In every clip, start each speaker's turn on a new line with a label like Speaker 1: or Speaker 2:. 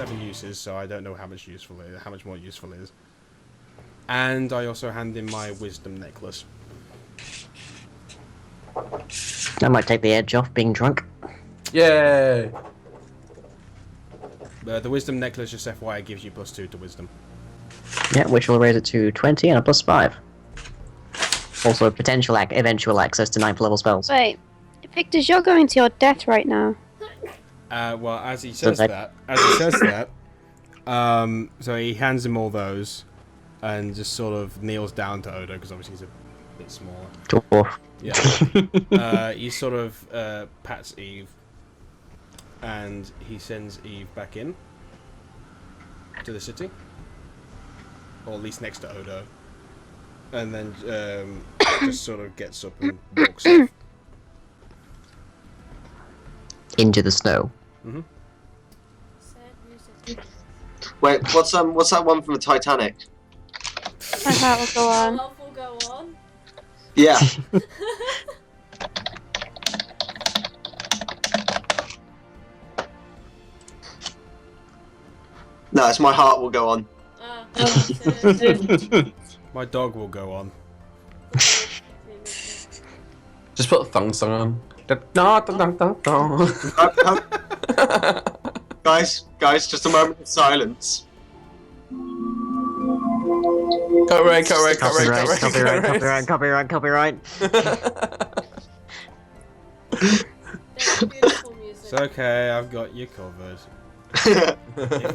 Speaker 1: 7 uses, so I don't know how much more useful it is. And I also hand in my wisdom necklace.
Speaker 2: That might take the edge off being drunk.
Speaker 3: Yay!
Speaker 1: The wisdom necklace, just FYI, gives you +2 to wisdom.
Speaker 2: Yeah, which will raise it to 20 and a +5. Also, potential eventual access to 9th level spells.
Speaker 4: Wait, Victor, you're going to your death right now.
Speaker 1: Well, as he says that, so he hands him all those, and just sort of kneels down to Odo because obviously he's a bit smaller.
Speaker 2: Dwarf.
Speaker 1: Yeah. He sort of pats Eve, and he sends Eve back in to the city, or at least next to Odo, and then just sort of gets up and walks off.
Speaker 2: Into the snow.
Speaker 1: Mm-hmm.
Speaker 5: Wait, what's that one from the Titanic?
Speaker 4: My heart will go on.
Speaker 6: Love will go on.
Speaker 5: Yeah. No, it's my heart will go on.
Speaker 1: My dog will go on.
Speaker 3: Just put a thong song on.
Speaker 5: Guys, just a moment of silence.
Speaker 3: Copyright.
Speaker 6: Beautiful music.
Speaker 1: It's okay, I've got you covered.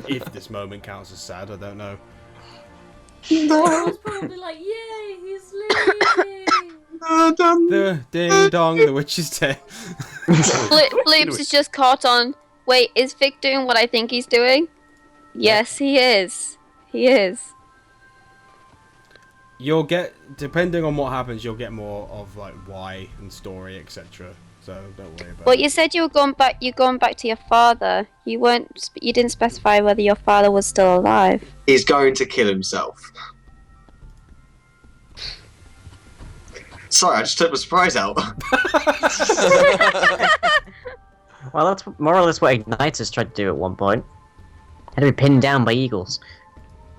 Speaker 1: if this moment counts as sad, I don't know.
Speaker 6: I was probably like, yay, he's leaving.
Speaker 1: The ding dong, the witch is dead.
Speaker 4: Bloops is just caught on. Wait, is Vic doing what I think he's doing? Yes, he is. He is.
Speaker 1: You'll get, depending on what happens, you'll get more of like why and story, etc. So don't worry about
Speaker 4: Well,
Speaker 1: it.
Speaker 4: you said you were going back. You're going back to your father. You weren't. You didn't specify whether your father was still alive.
Speaker 5: He's going to kill himself. Sorry, I just took the surprise out.
Speaker 2: Well, that's more or less what Igniters tried to do at one point. Had to be pinned down by eagles.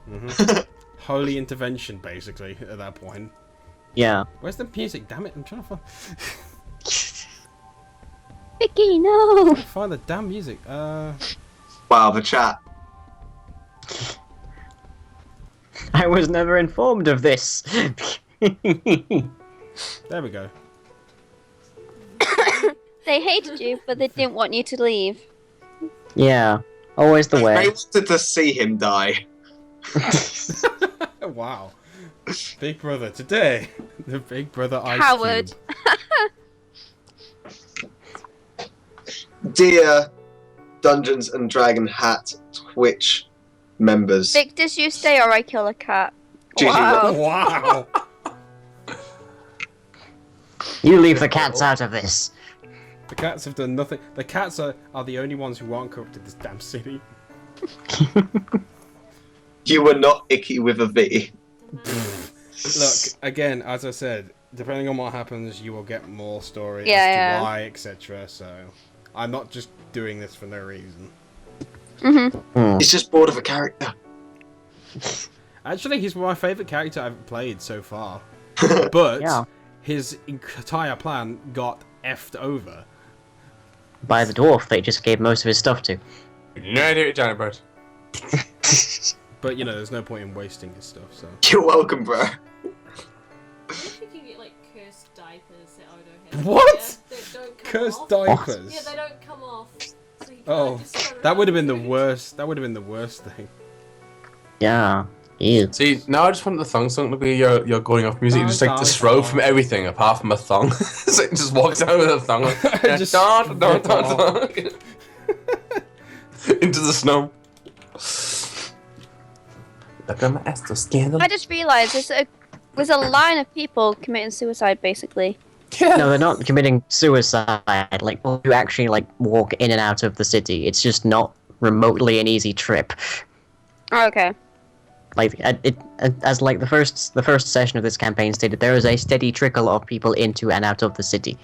Speaker 1: Mm-hmm. Holy intervention, basically, at that point.
Speaker 2: Yeah.
Speaker 1: Where's the music? Damn it, I'm trying to
Speaker 4: Vicky, no.
Speaker 1: find the damn music.
Speaker 5: Wow, the chat.
Speaker 2: I was never informed of this.
Speaker 1: There we go.
Speaker 4: They hated you, but they didn't want you to leave.
Speaker 2: Yeah. Always the
Speaker 5: They
Speaker 2: way.
Speaker 5: wanted to see him die.
Speaker 1: Wow. Big Brother today. The Big Brother Ice
Speaker 4: Coward.
Speaker 1: Cube.
Speaker 5: Dear Dungeons and Dragon Hat Twitch members.
Speaker 4: Vic, does you stay or I kill a cat?
Speaker 5: GG.
Speaker 4: Wow.
Speaker 1: Wow.
Speaker 2: You leave the cats out of this.
Speaker 1: The cats have done nothing. The cats are the only ones who aren't corrupted this damn city.
Speaker 5: You were not icky with a V.
Speaker 1: Look, again, as I said, depending on what happens, you will get more story
Speaker 4: Yeah.
Speaker 1: as to why, etc. So, I'm not just doing this for no reason.
Speaker 4: Mhm.
Speaker 5: He's just bored of a character.
Speaker 1: Actually, he's my favourite character I've played so far. But
Speaker 2: Yeah.
Speaker 1: his entire plan got effed over.
Speaker 2: By the dwarf they just gave most of his stuff to.
Speaker 3: No idea, Johnny Bird.
Speaker 1: But, you know, there's no point in wasting his stuff, so...
Speaker 5: You're welcome, bro.
Speaker 6: What if you can get like cursed diapers that Odo has?
Speaker 1: What?
Speaker 6: Yeah, that don't come
Speaker 1: Cursed
Speaker 6: off.
Speaker 1: diapers?
Speaker 6: Yeah, they don't come off. So you can,
Speaker 1: Oh,
Speaker 6: like, just go
Speaker 1: that would have been the
Speaker 6: around.
Speaker 1: worst. That would have been the worst thing.
Speaker 2: Yeah. Ew.
Speaker 3: See, now I just want the thong song to be your going off music. You just like disrobe from everything apart from a thong. So it just walks out with a thong.
Speaker 1: Just
Speaker 3: Into the snow. Look at my ass, so scandal.
Speaker 4: I just realised there's a line of people committing suicide, basically.
Speaker 2: No, they're not committing suicide. Like, you actually, like, walk in and out of the city. It's just not remotely an easy trip.
Speaker 4: Oh, okay.
Speaker 2: Like, as like the first session of this campaign stated, there is a steady trickle of people into and out of the city.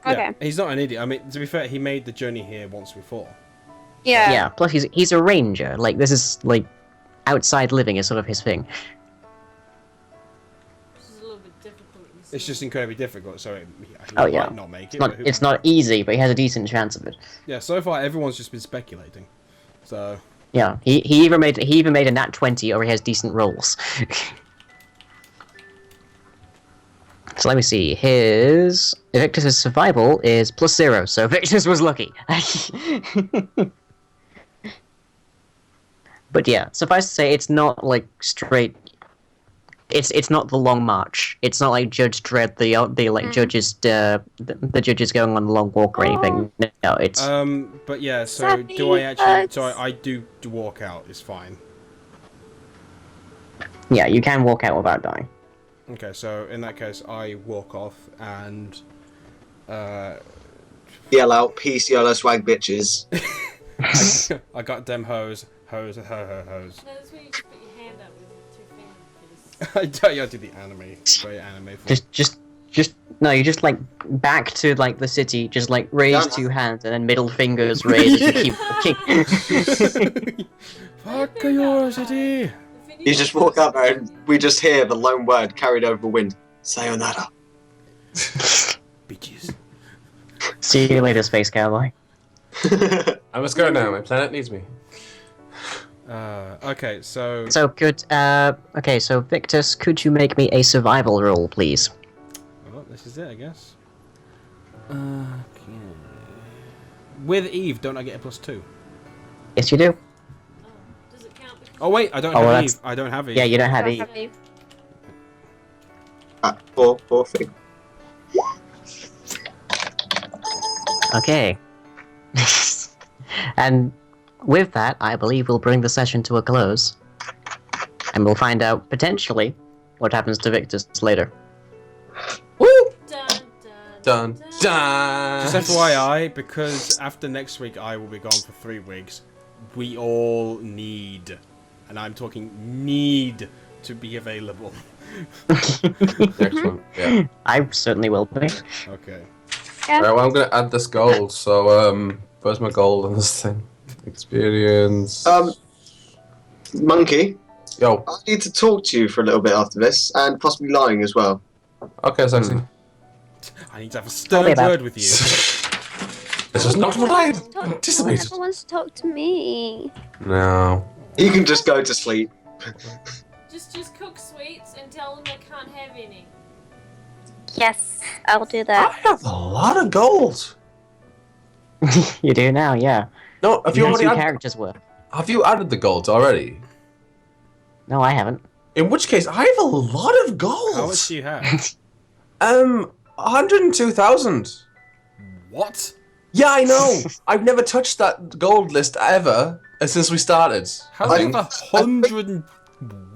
Speaker 4: Okay.
Speaker 1: Yeah, he's not an idiot. I mean, to be fair, he made the journey here once before.
Speaker 4: Yeah.
Speaker 2: Yeah. Plus, he's a ranger. Like this is like outside living is sort of his thing.
Speaker 6: Which is a little bit difficult. You see.
Speaker 1: It's just incredibly difficult, so he
Speaker 2: Oh, yeah.
Speaker 1: might not make it.
Speaker 2: It's not.
Speaker 1: but who-
Speaker 2: It's not easy, but he has a decent chance of it.
Speaker 1: Yeah, so far everyone's just been speculating. So
Speaker 2: Yeah. He either made a nat 20 or he has decent rolls. So let me see. His Victor's survival is +0, so Victor's was lucky. But yeah, suffice to say, it's not like straight. It's not the long march. It's not like Judge Dredd, judges the judges going on a long walk or anything. No, it's
Speaker 1: but yeah, so
Speaker 4: Sappy
Speaker 1: do I actually?
Speaker 4: bugs.
Speaker 1: So I do walk out. It's fine.
Speaker 2: yeah. You can walk out without dying.
Speaker 1: Okay, so in that case, I walk off and
Speaker 5: Yell out, peace, YOLO, swag, bitches.
Speaker 1: I got them hoes.
Speaker 6: No, that's where you just put your hand up with your 2 fingers.
Speaker 1: I don't. You do the anime. Very anime.
Speaker 2: Just no. You just like back to like the city. Just like raise
Speaker 5: Yeah.
Speaker 2: 2 hands and then middle fingers raised as you keep walking.
Speaker 1: Fuck your city.
Speaker 5: You just walk up there and we just hear the lone word carried over the wind. Sayonara.
Speaker 1: Bitches.
Speaker 2: See you later, space cowboy.
Speaker 3: I must go now. My planet needs me.
Speaker 1: Okay, so
Speaker 2: So could okay. So Victus, could you make me a survival roll, please?
Speaker 1: well, this is it, I guess. Okay. With Eve, don't I get a +2?
Speaker 2: Yes, you do.
Speaker 6: Does it count? Because
Speaker 1: Oh wait, I don't
Speaker 2: Oh,
Speaker 1: have
Speaker 2: well,
Speaker 1: Eve.
Speaker 2: that's-
Speaker 1: I don't have Eve.
Speaker 2: Yeah, you don't have
Speaker 4: Don't
Speaker 2: E.
Speaker 4: have you.
Speaker 5: Poor thing.
Speaker 2: Okay. And with that, I believe we'll bring the session to a close, and we'll find out potentially what happens to Victus later.
Speaker 3: Woo!
Speaker 6: dun,
Speaker 3: Dun dun.
Speaker 1: Just FYI, because after next week I will be gone for 3 weeks, we all need, and I'm talking need, to be available.
Speaker 3: Excellent. Yeah.
Speaker 2: I certainly will be.
Speaker 1: Okay.
Speaker 3: Alright, well, I'm gonna add this gold. So, where's my gold on this thing? Experience.
Speaker 5: Monkey,
Speaker 3: Yo.
Speaker 5: I need to talk to you for a little bit after this, and possibly lying as well.
Speaker 3: Okay, sexy.
Speaker 1: I need to have a
Speaker 2: Tell
Speaker 1: stern
Speaker 2: me about-
Speaker 1: word with you.
Speaker 3: This is not what I had
Speaker 4: No one
Speaker 3: anticipated.
Speaker 4: ever wants to talk to me.
Speaker 3: No.
Speaker 5: You can just go to sleep.
Speaker 6: just cook sweets and tell them they can't have any.
Speaker 4: Yes, I'll do
Speaker 3: I
Speaker 4: that.
Speaker 3: have a lot of gold.
Speaker 2: You do now, yeah.
Speaker 3: No, have you
Speaker 2: You have
Speaker 3: already
Speaker 2: 2
Speaker 3: added,
Speaker 2: characters worth.
Speaker 3: have you added the gold already?
Speaker 2: No, I haven't.
Speaker 3: In which case, I have a lot of gold.
Speaker 1: How much do you have?
Speaker 3: 102,000.
Speaker 1: What?
Speaker 3: Yeah, I know. I've never touched that gold list ever since we started.
Speaker 1: How
Speaker 5: I
Speaker 1: do you have 100 and...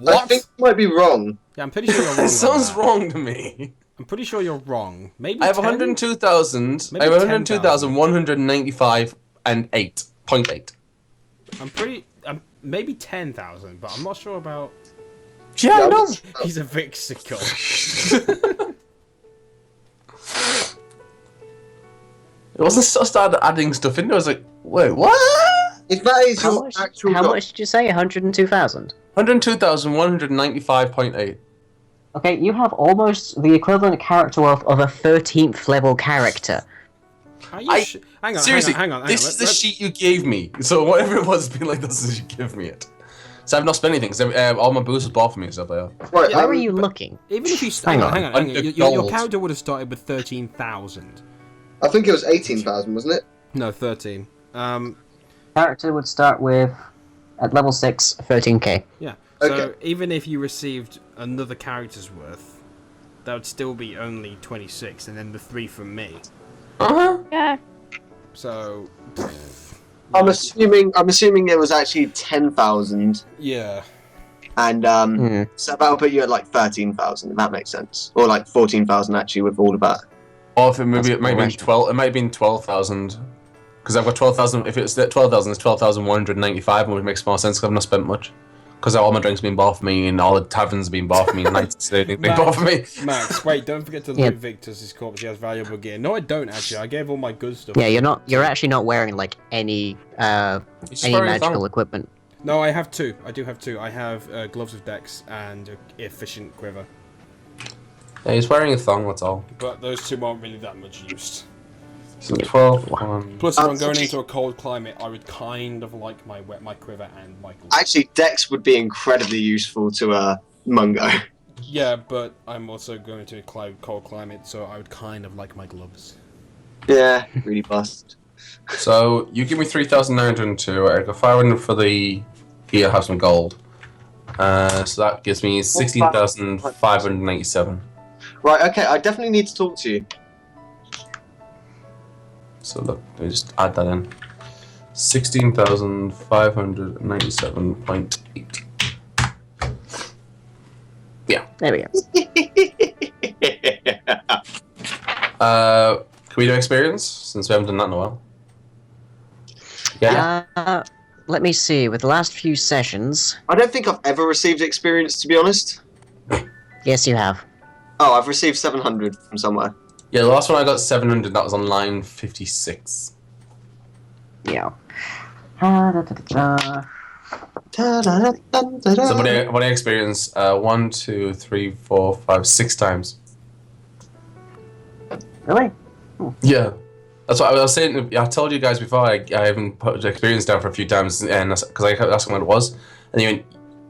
Speaker 1: What?
Speaker 5: I think you might be wrong.
Speaker 1: Yeah, I'm pretty sure you're wrong.
Speaker 3: It sounds
Speaker 1: on that.
Speaker 3: wrong to me.
Speaker 1: I'm pretty sure you're wrong. Maybe
Speaker 3: I have
Speaker 1: 10?
Speaker 3: 102,000.
Speaker 1: Maybe
Speaker 3: I have 102,195 and 8.8.
Speaker 1: I'm pretty... maybe 10,000, but I'm not sure about...
Speaker 3: Yeah, I know.
Speaker 1: He's a Vixicle.
Speaker 3: It wasn't so I started adding stuff in there. I was like, wait, what?
Speaker 5: If that is
Speaker 2: How
Speaker 5: your
Speaker 2: much?
Speaker 5: actual
Speaker 2: How
Speaker 5: goal,
Speaker 2: much did you say? 102,000.
Speaker 3: 102,195.8.
Speaker 2: Okay, you have almost the equivalent character wealth of a 13th level character.
Speaker 1: Are you hang on,
Speaker 3: Seriously,
Speaker 1: hang on.
Speaker 3: this is the sheet you gave me. So whatever it was, be like, this is you give me it. So I've not spent anything. So all my boosts was bought for me and stuff like that.
Speaker 5: right,
Speaker 2: Where are you looking?
Speaker 1: Even if you...
Speaker 2: Hang
Speaker 1: hang
Speaker 2: on.
Speaker 1: on.
Speaker 3: Under
Speaker 1: Your
Speaker 3: gold.
Speaker 1: character would have started with 13,000.
Speaker 5: I think it was 18,000, wasn't it?
Speaker 1: No, 13.
Speaker 2: Character would start with, at level 6, 13k.
Speaker 1: Yeah. So
Speaker 5: Okay.
Speaker 1: even if you received another character's worth, that would still be only 26, and then the 3 from me.
Speaker 3: Uh-huh.
Speaker 4: Yeah.
Speaker 1: So...
Speaker 5: I'm assuming it was actually 10,000,
Speaker 1: Yeah.
Speaker 5: and so that'll put you at like 13,000. If that makes sense, or like 14,000 actually with all of that.
Speaker 3: Or if it maybe
Speaker 2: That's
Speaker 3: it might have been
Speaker 2: correct.
Speaker 3: 12. It might have been 12,000. Because I've got 12,000. If it's 12,000, it's 12,195, which makes more sense because I've not spent much. because all my drinks being bought for me and all the taverns being bought for me and nights being bought for me.
Speaker 1: Max, wait, don't forget to
Speaker 2: Yeah.
Speaker 1: loot Victor's corpse. He has valuable gear. No, I don't actually. I gave all my good stuff.
Speaker 2: Yeah, you're actually not wearing like any
Speaker 3: He's
Speaker 2: any
Speaker 3: wearing a
Speaker 2: magical
Speaker 3: thong.
Speaker 2: equipment.
Speaker 1: No, I have two. I do have two. I have gloves of dex and a efficient quiver.
Speaker 3: Yeah, he's wearing a thong, that's all.
Speaker 1: But those two aren't really that much use.
Speaker 3: So 12.
Speaker 1: Plus, if I'm going into a cold climate, I would kind of like my quiver and my gloves.
Speaker 5: Actually, Dex would be incredibly useful to Mungo.
Speaker 1: Yeah, but I'm also going to a cold climate, so I would kind of like my gloves.
Speaker 5: Yeah, really bust.
Speaker 3: So you give me 3,902. I got 500 for the gear, have some gold. So that gives me 16,587.
Speaker 5: Right, okay, I definitely need to talk to you.
Speaker 3: So look, let me just add that in. 16,597.8.
Speaker 2: There we go.
Speaker 3: Can we do experience since we haven't done that in a while? Yeah.
Speaker 2: Let me see. With the last few sessions,
Speaker 5: I don't think I've ever received experience, to be honest.
Speaker 2: yes, you have.
Speaker 5: Oh, I've received 700 from somewhere.
Speaker 3: Yeah, the last one I got 700. That was on line 56.
Speaker 2: Yeah.
Speaker 3: So what I experienced 1, 2, 3, 4, 5, 6 times.
Speaker 2: Really?
Speaker 3: Yeah, that's what I was saying. I told you guys before. I haven't put the experience down for a few times, and because I kept asking what it was, and you went,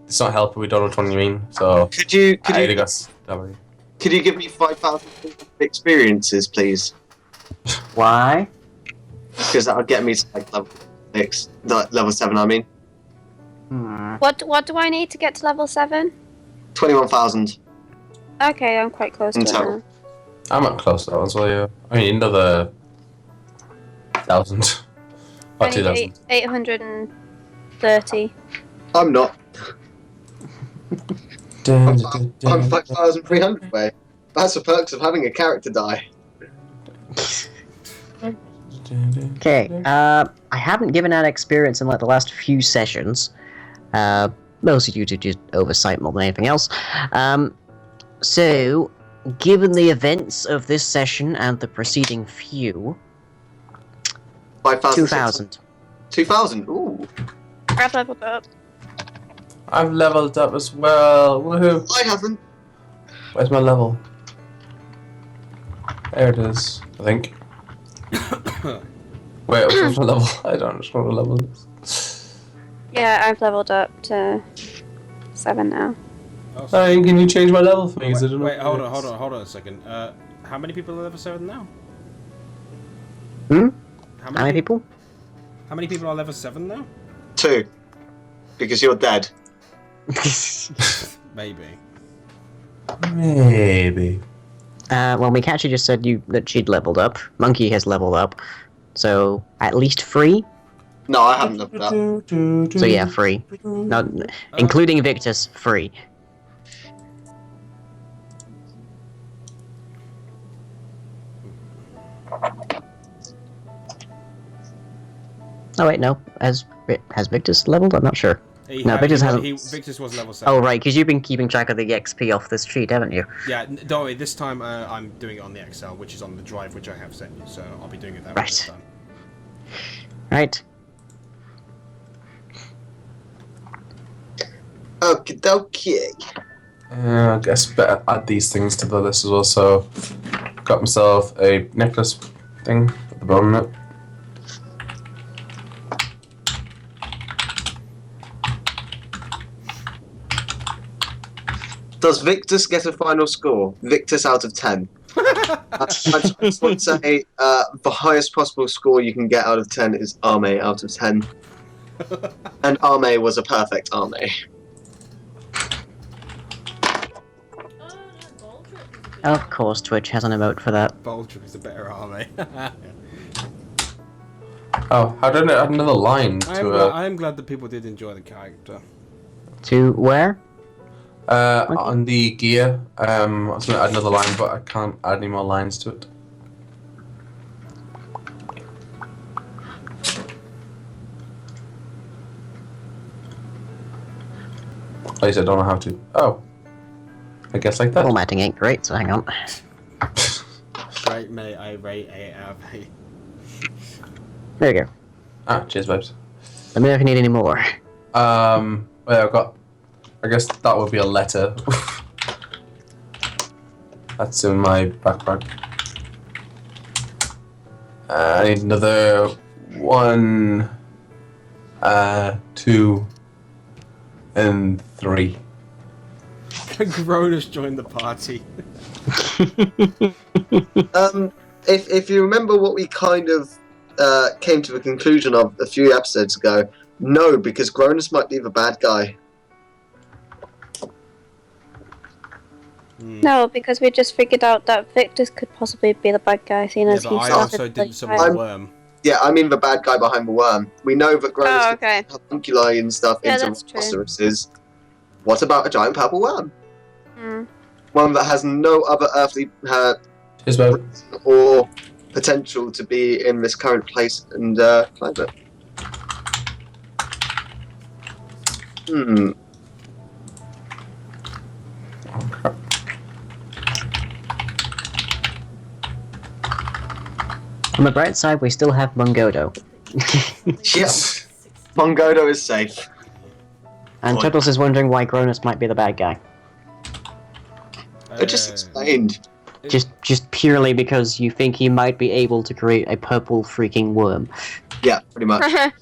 Speaker 3: "It's not helpful. We don't know what you mean." So
Speaker 5: Could you
Speaker 3: I got that way.
Speaker 5: could you give me 5,000 experiences, please?
Speaker 2: Why?
Speaker 5: Because that'll get me to like level 6, level 7. I mean,
Speaker 4: What do I need to get to level 7?
Speaker 5: 21,000.
Speaker 4: Okay, I'm quite close to it
Speaker 5: Intel.
Speaker 4: now.
Speaker 3: I'm not close to that one, so yeah. I mean, another 1,000 or 2,000.
Speaker 4: 830.
Speaker 5: I'm not. I'm 5,300 away. That's the perks of having a character die.
Speaker 2: Okay. I haven't given out experience in like the last few sessions. Mostly due to just oversight more than anything else. So, given the events of this session and the preceding few,
Speaker 5: 5,000.
Speaker 2: 2,000.
Speaker 5: 2,000. Ooh.
Speaker 4: I've leveled up.
Speaker 3: I've leveled up as well. Woohoo!
Speaker 5: I haven't.
Speaker 3: Where's my level? There it is. I think. Wait, what's my level? I don't know what level it is.
Speaker 4: Yeah, I've leveled up to 7 now.
Speaker 1: Oh,
Speaker 3: Hey, can you change my level for me? 'Cause I don't know
Speaker 1: wait,
Speaker 3: what
Speaker 1: hold
Speaker 3: it is.
Speaker 1: on a second. How many people are level 7 now?
Speaker 2: Hmm?
Speaker 1: How
Speaker 2: How many people?
Speaker 1: How many people are level 7 now?
Speaker 5: 2. Because you're dead.
Speaker 1: Maybe.
Speaker 3: Maybe.
Speaker 2: Well, Mikachi just said that she'd leveled up. Monkey has leveled up. So, at least 3?
Speaker 5: No, I haven't looked up.
Speaker 2: So yeah, 3. No, including Victus, 3. Oh wait, no. Has Victus leveled? I'm not sure. No, Victus hasn't.
Speaker 1: Victus was level 7.
Speaker 2: Oh right, because you've been keeping track of the XP off this sheet, haven't you?
Speaker 1: Yeah, don't worry, this time I'm doing it on the Excel, which is on the drive which I have sent you, so I'll be doing it that way this
Speaker 2: Right.
Speaker 1: time.
Speaker 2: Right.
Speaker 5: Okie dokie.
Speaker 3: I guess better add these things to the list as well. So, got myself a necklace thing at the bottom of it.
Speaker 5: Does Victus get a final score? Victus out of 10. I just want to say the highest possible score you can get out of 10 is Arme out of 10. And Arme was a perfect Arme.
Speaker 2: Of course, Twitch has an emote for that.
Speaker 1: Baldrick is a better army.
Speaker 3: Oh, how did I add another line to
Speaker 1: I'm glad that people did enjoy the character.
Speaker 2: To where?
Speaker 3: on the gear? I was going to add another line, but I can't add any more lines to it. At least I don't know how to. Oh. I guess like that.
Speaker 2: Formatting ain't great, so hang on.
Speaker 1: Right, mate, I rate 8 out of 8.
Speaker 2: There you go.
Speaker 3: Ah, cheers, babes.
Speaker 2: Let me know if you need any more.
Speaker 3: Well, I've got. I guess that would be a letter. That's in my backpack. I need another 1, 2, and 3.
Speaker 1: Grown has joined the party.
Speaker 5: If you remember what we kind of came to the conclusion of a few episodes ago, no, because Gronus might be the bad guy.
Speaker 4: No, because we just figured out that Victus could possibly be the bad guy, seeing
Speaker 1: Yeah,
Speaker 4: as
Speaker 1: but
Speaker 4: he
Speaker 1: I
Speaker 4: started
Speaker 1: also did some of
Speaker 4: playing.
Speaker 1: the worm.
Speaker 5: Yeah, I mean the bad guy behind the worm. We know that Gronus
Speaker 4: Oh, okay.
Speaker 5: can homunculi and stuff
Speaker 4: Yeah,
Speaker 5: into
Speaker 4: that's true.
Speaker 5: rhinoceroses. What about a giant purple worm?
Speaker 4: Hmm.
Speaker 5: One that has no other earthly
Speaker 3: Cheers, babe.
Speaker 5: or potential to be in this current place and climate. Hmm.
Speaker 2: On the bright side, we still have Mungodo.
Speaker 5: Yes. Mongodo is safe.
Speaker 2: And Turtles is wondering why Gronus might be the bad guy.
Speaker 5: I just explained.
Speaker 2: Just purely because you think he might be able to create a purple freaking worm.
Speaker 5: Yeah, pretty much.
Speaker 4: and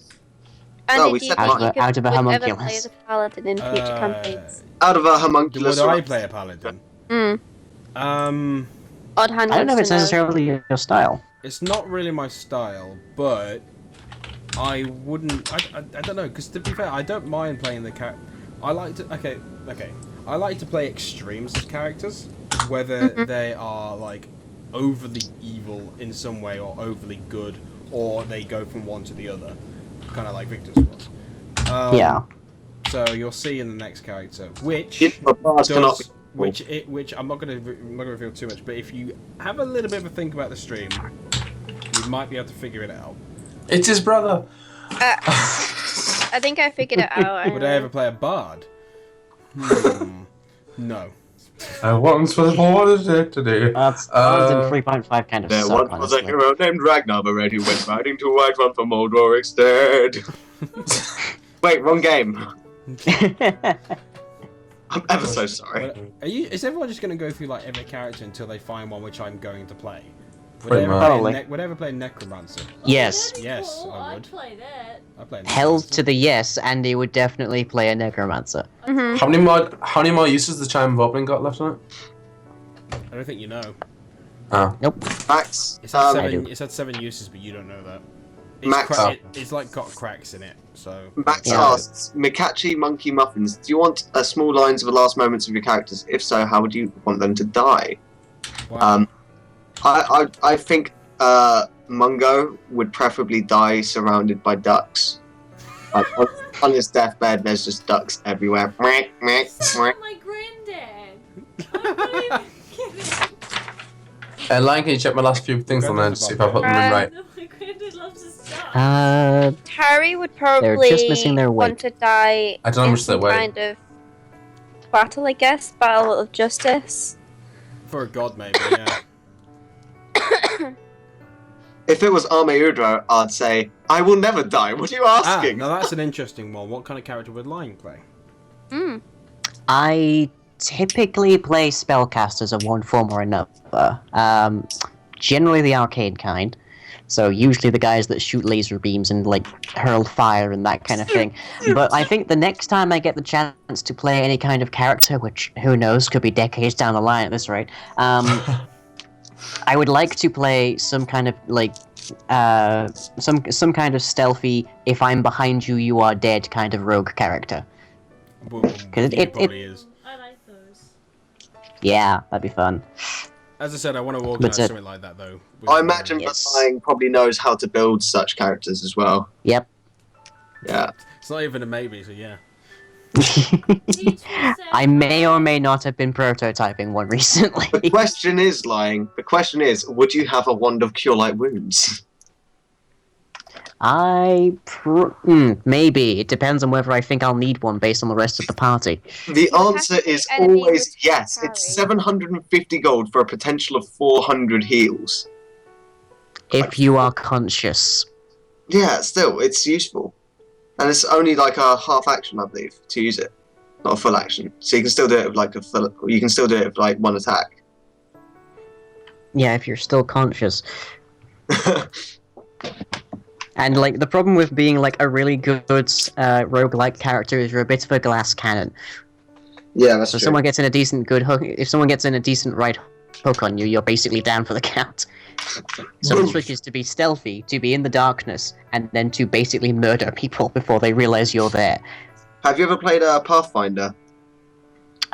Speaker 5: Oh, we
Speaker 4: if you
Speaker 5: said
Speaker 2: Out of
Speaker 5: not.
Speaker 2: a- out of a
Speaker 4: would ever
Speaker 2: homunculus.
Speaker 4: play as a paladin in future campaigns.
Speaker 5: Out of a
Speaker 1: Would
Speaker 5: homunculus.
Speaker 1: I play a paladin?
Speaker 4: Hmm. Odd hand
Speaker 2: I don't know if
Speaker 4: wants
Speaker 2: it's
Speaker 4: to know.
Speaker 2: necessarily your style.
Speaker 1: It's not really my style, but I wouldn't. I don't know, because to be fair, I don't mind playing the character. I like to. Okay. I like to play extremes as characters, whether they are like overly evil in some way or overly good, or they go from one to the other, kind of like Victor's was.
Speaker 2: Yeah.
Speaker 1: So you'll see in the next character, which
Speaker 5: Does,
Speaker 1: which I'm not gonna reveal too much, but if you have a little bit of a think about the stream, you might be able to figure it out.
Speaker 3: It's his brother.
Speaker 4: I think I figured it out.
Speaker 1: Would I ever play a bard? No.
Speaker 3: I once was born today.
Speaker 2: That's in 3.5 kind of
Speaker 5: There
Speaker 2: suck,
Speaker 5: once was a
Speaker 2: honestly.
Speaker 5: hero named Ragnar the Red who went riding to Whiterun for Moldor instead. Wait, wrong game. I'm ever so sorry.
Speaker 1: Is everyone just going to go through like every character until they find one which I'm going to play?
Speaker 3: Pretty much.
Speaker 2: Probably.
Speaker 1: Would I ever play Necromancer?
Speaker 2: Yes.
Speaker 1: Yes,
Speaker 6: Cool,
Speaker 1: I would.
Speaker 6: I'd play that.
Speaker 1: I play
Speaker 2: Held
Speaker 1: Necromancer.
Speaker 2: to the yes, Andy would definitely play a necromancer.
Speaker 4: Mhm.
Speaker 3: How many more uses the Chime of Opening got left on it?
Speaker 1: I don't think you know.
Speaker 3: Oh.
Speaker 2: Nope.
Speaker 5: Max,
Speaker 1: It's had
Speaker 2: I do.
Speaker 1: seven. It's had 7 uses, but you don't know that. It's,
Speaker 5: Max-
Speaker 1: it's like got cracks in it. So
Speaker 5: Max
Speaker 2: Yeah.
Speaker 5: asks, Mikachi Monkey Muffins, do you want small lines of the last moments of your characters? If so, how would you want them to die?
Speaker 1: wow.
Speaker 5: I think Mungo would preferably die surrounded by ducks. Like on his deathbed, there's just ducks everywhere. Mwah, mwah,
Speaker 6: Sounds
Speaker 5: mwah.
Speaker 6: like my granddad. I'm not even kidding.
Speaker 3: Lion, can you check my last few things on there to see if I put them in right?
Speaker 6: No, my granddad loves his stuff.
Speaker 4: Harry would probably
Speaker 2: just missing their weight.
Speaker 4: want to die
Speaker 3: I don't know how
Speaker 4: in
Speaker 3: much they
Speaker 4: some
Speaker 3: weigh.
Speaker 4: kind of battle, I guess. Battle of justice.
Speaker 1: For a god, maybe. Yeah.
Speaker 5: If it was Ame Udra, I'd say, I will never die. What are you asking?
Speaker 1: Now that's an interesting one. What kind of character would Lion play?
Speaker 4: Hmm.
Speaker 2: I typically play spellcasters of one form or another. Generally the arcane kind. So usually the guys that shoot laser beams and like hurl fire and that kind of thing. But I think the next time I get the chance to play any kind of character, which who knows, could be decades down the line at this rate, I would like to play some kind of like some kind of stealthy, if I'm behind you, you are dead kind of rogue character.
Speaker 1: Because
Speaker 2: it-
Speaker 1: probably is.
Speaker 6: I like those.
Speaker 2: Yeah, that'd be fun.
Speaker 1: As I said, I want to organise
Speaker 2: But,
Speaker 1: something like that though. with,
Speaker 5: I imagine
Speaker 2: Yes.
Speaker 5: that Lion probably knows how to build such characters as well.
Speaker 2: Yep.
Speaker 5: Yeah.
Speaker 1: It's not even a maybe, so yeah.
Speaker 2: I may or may not have been prototyping one recently.
Speaker 5: The question is, Lying, the question is, would you have a wand of cure light wounds?
Speaker 2: Maybe. It depends on whether I think I'll need one based on the rest of the party.
Speaker 5: The
Speaker 4: You have
Speaker 5: answer
Speaker 4: to
Speaker 5: is
Speaker 4: enemy
Speaker 5: always
Speaker 4: with
Speaker 5: yes.
Speaker 4: carry.
Speaker 5: It's 750 gold for a potential of 400 heals.
Speaker 2: If you are conscious.
Speaker 5: Yeah, still, it's useful. And it's only like a half action, I believe, to use it. Not a full action. So you can still do it with like you can still do it with like one attack.
Speaker 2: Yeah, if you're still conscious. And like the problem with being like a really good roguelike character is you're a bit of a glass cannon.
Speaker 5: Yeah, that's
Speaker 2: So if
Speaker 5: true.
Speaker 2: someone gets in a decent good hook, if someone gets in a decent right hook on you, you're basically down for the count. So the trick is to be stealthy, to be in the darkness, and then to basically murder people before they realize you're there.
Speaker 5: Have you ever played Pathfinder?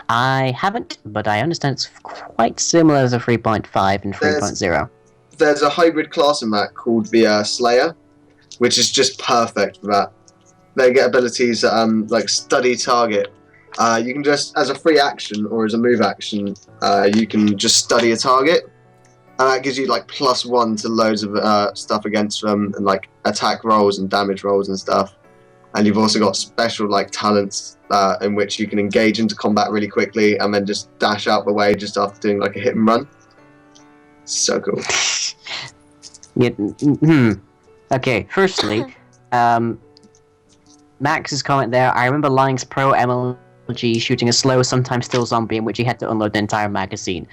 Speaker 2: I haven't, but I understand it's quite similar to 3.5 and 3.0.
Speaker 5: There's a hybrid class in that called the Slayer, which is just perfect for that. They get abilities like study target. You can just, as a free action or as a move action, you can just study a target, and that gives you like +1 to loads of stuff against them, and like attack rolls and damage rolls and stuff. And you've also got special like talents in which you can engage into combat really quickly and then just dash out the way just after doing like a hit and run. So cool.
Speaker 2: Okay, firstly, Max's comment there, I remember Lying's pro MLG shooting a slow, sometimes still zombie in which he had to unload an entire magazine.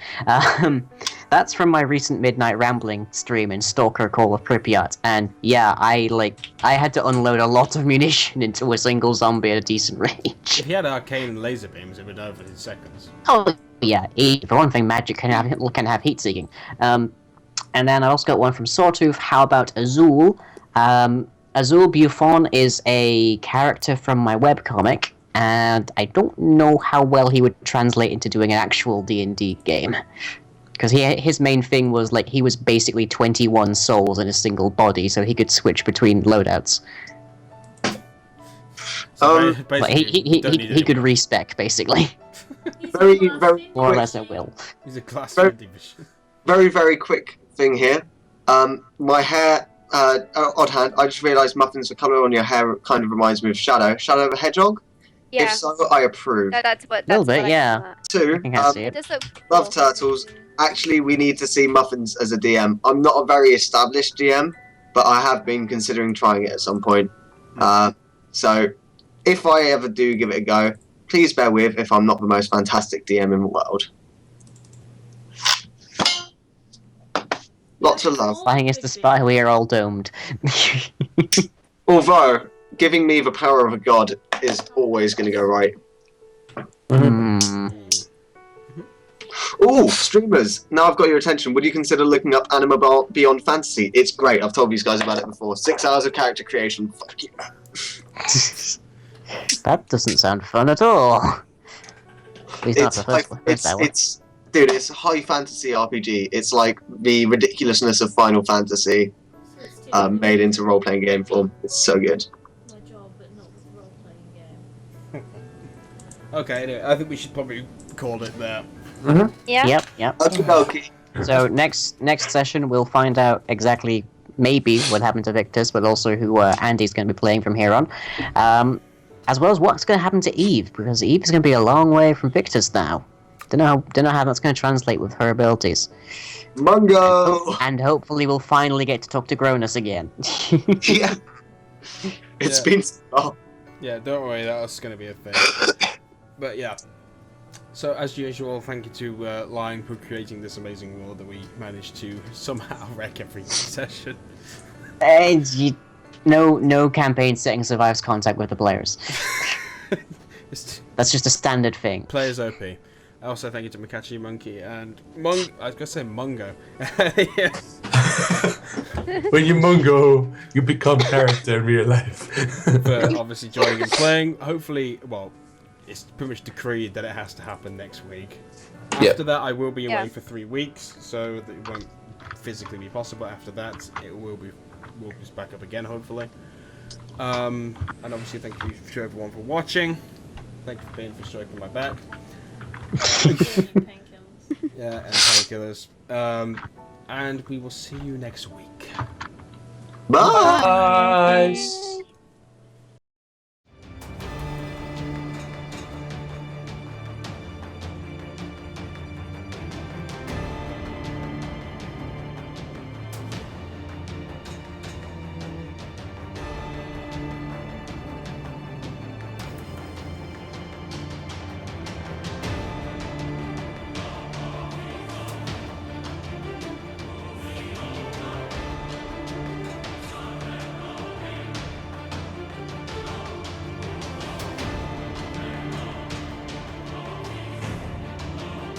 Speaker 2: That's from my recent Midnight Rambling stream in Stalker Call of Pripyat, and yeah, I had to unload a lot of munition into a single zombie at a decent range.
Speaker 1: If he had arcane and laser beams, it would be over in seconds.
Speaker 2: Oh, yeah, for one thing, magic can have heat-seeking. And then I also got one from Sawtooth, how about Azul? Azul Buffon is a character from my webcomic, and I don't know how well he would translate into doing an actual D&D game. Because his main thing was, like, he was basically 21 souls in a single body, so he could switch between loadouts.
Speaker 1: So
Speaker 2: Like, he could respec, basically.
Speaker 5: Very
Speaker 2: More or
Speaker 5: quick.
Speaker 2: less at will.
Speaker 1: He's a class
Speaker 5: Very-
Speaker 1: 1 division.
Speaker 5: Very quick thing here. My hair, odd hand, I just realised Muffin's the colour on your hair kind of reminds me of Shadow. Shadow the Hedgehog?
Speaker 4: Yeah.
Speaker 5: If so, I approve.
Speaker 4: That's what.
Speaker 2: Little
Speaker 4: That's
Speaker 2: bit,
Speaker 4: what
Speaker 2: yeah.
Speaker 4: I meant.
Speaker 5: 2,
Speaker 2: I think I see
Speaker 4: It
Speaker 2: it.
Speaker 4: does look
Speaker 5: Love
Speaker 4: cool.
Speaker 5: Turtles. Actually, we need to see Muffins as a DM. I'm not a very established DM, but I have been considering trying it at some point. So, if I ever do give it a go, please bear with if I'm not the most fantastic DM in the world. Lots of love.
Speaker 2: Lying is the spy, we are all doomed.
Speaker 5: Although, giving me the power of a god is always going to go right.
Speaker 2: Hmm.
Speaker 5: Ooh, streamers! Now I've got your attention. Would you consider looking up Anima Beyond Fantasy? It's great. I've told these guys about it before. 6 hours of character creation. Fuck you.
Speaker 2: That doesn't sound fun at all. At least not
Speaker 5: It's
Speaker 2: the first hour.
Speaker 5: dude, it's a high fantasy RPG. It's like the ridiculousness of Final Fantasy made into role-playing game form. It's so good.
Speaker 6: My job, but not with role-playing game.
Speaker 1: Okay, anyway, I think we should probably call it there.
Speaker 4: Yeah.
Speaker 2: Yep.
Speaker 5: Okay.
Speaker 2: So next session we'll find out exactly maybe what happened to Victus, but also who Andy's going to be playing from here on, as well as what's going to happen to Eve, because Eve is going to be a long way from Victus now. Don't know how that's going to translate with her abilities.
Speaker 5: Mungo!
Speaker 2: And hopefully we'll finally get to talk to Gronus again.
Speaker 5: Yeah. It's
Speaker 1: Yeah.
Speaker 5: been so long.
Speaker 1: Yeah, don't worry, that's going to be a thing. But yeah. So, as usual, thank you to Lying for creating this amazing world that we managed to somehow wreck every session.
Speaker 2: And no campaign setting survives contact with the players. That's just a standard thing.
Speaker 1: Players OP. Also, thank you to Makachi Monkey and I was going to say Mungo. Yes.
Speaker 3: When you mungo, you become character in real life.
Speaker 1: For obviously joining and playing. Hopefully, well, it's pretty much decreed that it has to happen next week.
Speaker 3: Yeah.
Speaker 1: After that, I will be away
Speaker 4: Yeah.
Speaker 1: for 3 weeks, so that it won't physically be possible. After that, we'll be back up again, hopefully. And obviously, thank you to everyone for watching. Thank you for being for stroking my back.
Speaker 6: Painkillers.
Speaker 1: Yeah, and painkillers. And we will see you next week.
Speaker 5: Bye.
Speaker 3: Bye.